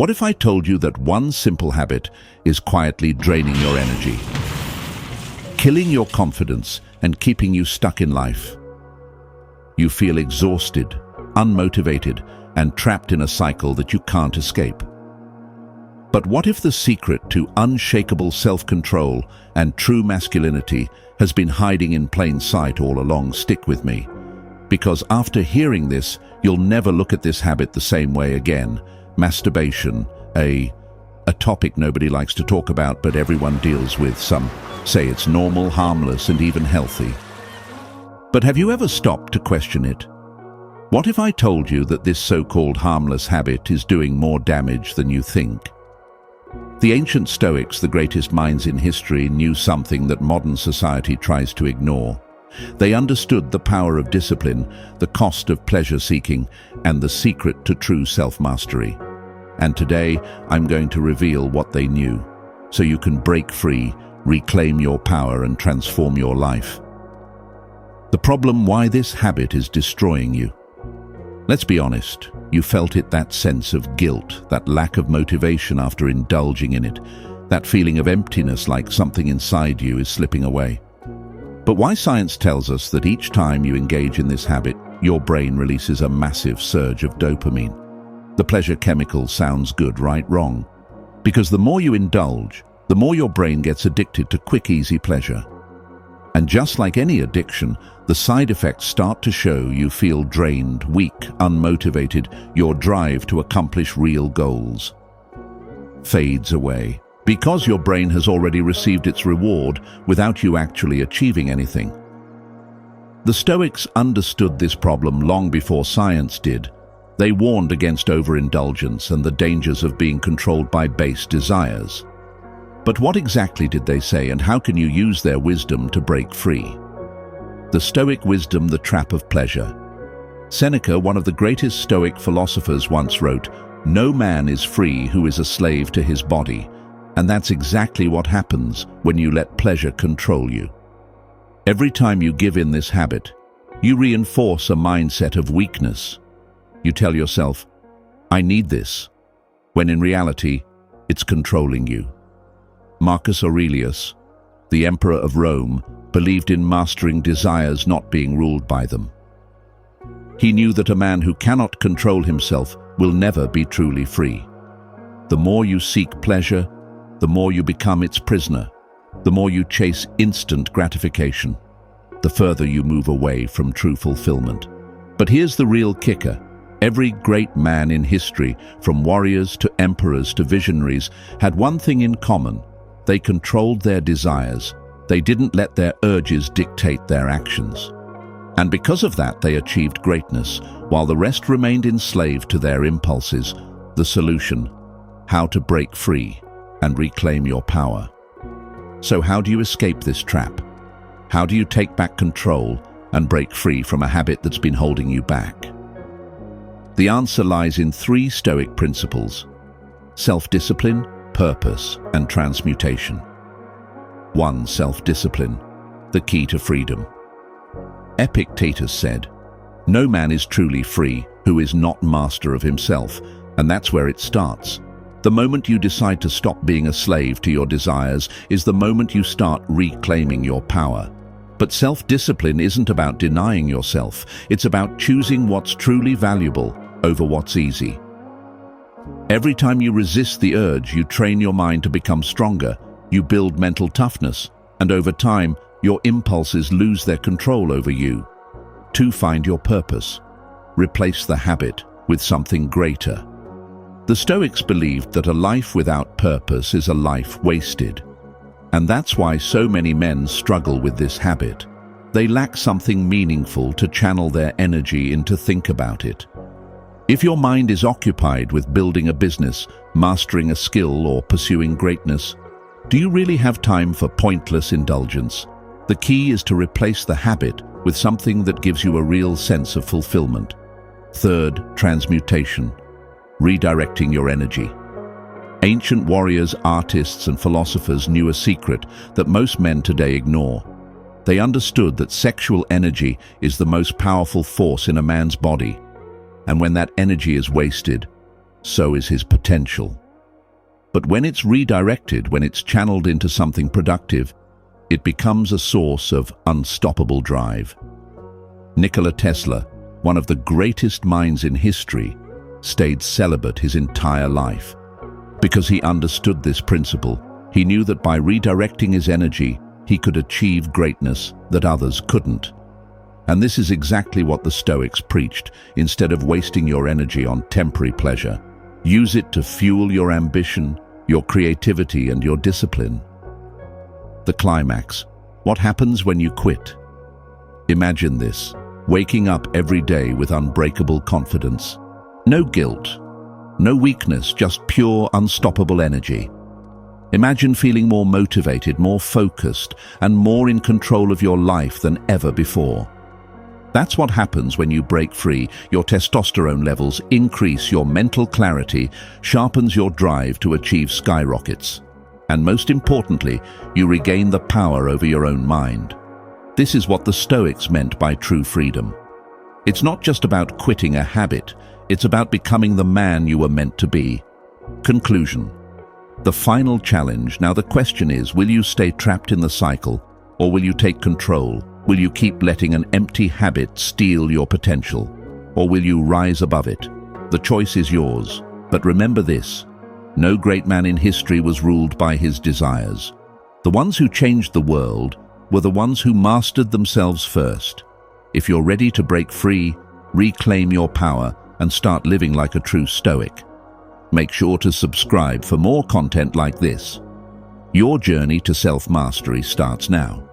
What if I told you that one simple habit is quietly draining your energy, killing your confidence and keeping you stuck in life? You feel exhausted, unmotivated, and trapped in a cycle that you can't escape. But what if the secret to unshakable self-control and true masculinity has been hiding in plain sight all along? Stick with me, because after hearing this, you'll never look at this habit the same way again. Masturbation, a topic nobody likes to talk about, but everyone deals with. Some say it's normal, harmless, and even healthy. But have you ever stopped to question it? What if I told you that this so-called harmless habit is doing more damage than you think? The ancient Stoics, the greatest minds in history, knew something that modern society tries to ignore. They understood the power of discipline, the cost of pleasure-seeking, and the secret to true self-mastery. And today, I'm going to reveal what they knew, so you can break free, reclaim your power, and transform your life. The problem: why this habit is destroying you. Let's be honest, you felt it, that sense of guilt, that lack of motivation after indulging in it, that feeling of emptiness, like something inside you is slipping away. But why science tells us that each time you engage in this habit, your brain releases a massive surge of dopamine. The pleasure chemical sounds good, right? Wrong. Because the more you indulge, the more your brain gets addicted to quick, easy pleasure. And just like any addiction, the side effects start to show. You feel drained, weak, unmotivated. Your drive to accomplish real goals fades away, because your brain has already received its reward without you actually achieving anything. The Stoics understood this problem long before science did. They warned against overindulgence and the dangers of being controlled by base desires. But what exactly did they say, and how can you use their wisdom to break free? The Stoic wisdom, the trap of pleasure. Seneca, one of the greatest Stoic philosophers, once wrote, "No man is free who is a slave to his body." And that's exactly what happens when you let pleasure control you. Every time you give in this habit, you reinforce a mindset of weakness. You tell yourself, "I need this," when in reality, it's controlling you. Marcus Aurelius, the emperor of Rome, believed in mastering desires, not being ruled by them. He knew that a man who cannot control himself will never be truly free. The more you seek pleasure, the more you become its prisoner. The more you chase instant gratification, the further you move away from true fulfillment. But here's the real kicker. Every great man in history, from warriors to emperors to visionaries, had one thing in common. They controlled their desires. They didn't let their urges dictate their actions. And because of that, they achieved greatness, while the rest remained enslaved to their impulses. The solution: how to break free and reclaim your power. So how do you escape this trap? How do you take back control and break free from a habit that's been holding you back? The answer lies in 3 Stoic principles: self-discipline, purpose, and transmutation. 1. Self-discipline, the key to freedom. Epictetus said, "No man is truly free who is not master of himself," and that's where it starts. The moment you decide to stop being a slave to your desires is the moment you start reclaiming your power. But self-discipline isn't about denying yourself. It's about choosing what's truly valuable over what's easy. Every time you resist the urge, you train your mind to become stronger. You build mental toughness, and over time, your impulses lose their control over you. 2. Find your purpose. Replace the habit with something greater. The Stoics believed that a life without purpose is a life wasted. And that's why so many men struggle with this habit. They lack something meaningful to channel their energy into. Think about it. If your mind is occupied with building a business, mastering a skill, or pursuing greatness, do you really have time for pointless indulgence? The key is to replace the habit with something that gives you a real sense of fulfillment. 3. Transmutation. Redirecting your energy. Ancient warriors, artists, and philosophers knew a secret that most men today ignore. They understood that sexual energy is the most powerful force in a man's body. And when that energy is wasted, so is his potential. But when it's redirected, when it's channeled into something productive, it becomes a source of unstoppable drive. Nikola Tesla, one of the greatest minds in history, stayed celibate his entire life. Because he understood this principle, he knew that by redirecting his energy, he could achieve greatness that others couldn't. And this is exactly what the Stoics preached. Instead of wasting your energy on temporary pleasure, use it to fuel your ambition, your creativity, and your discipline. The climax. What happens when you quit? Imagine this, waking up every day with unbreakable confidence. No guilt, no weakness, just pure, unstoppable energy. Imagine feeling more motivated, more focused, and more in control of your life than ever before. That's what happens when you break free. Your testosterone levels increase, your mental clarity sharpens, your drive to achieve skyrockets. And most importantly, you regain the power over your own mind. This is what the Stoics meant by true freedom. It's not just about quitting a habit, it's about becoming the man you were meant to be. Conclusion. The final challenge. Now the question is, will you stay trapped in the cycle, or will you take control? Will you keep letting an empty habit steal your potential, or will you rise above it? The choice is yours, but remember this: no great man in history was ruled by his desires. The ones who changed the world were the ones who mastered themselves first. If you're ready to break free, reclaim your power, and start living like a true Stoic, make sure to subscribe for more content like this. Your journey to self-mastery starts now.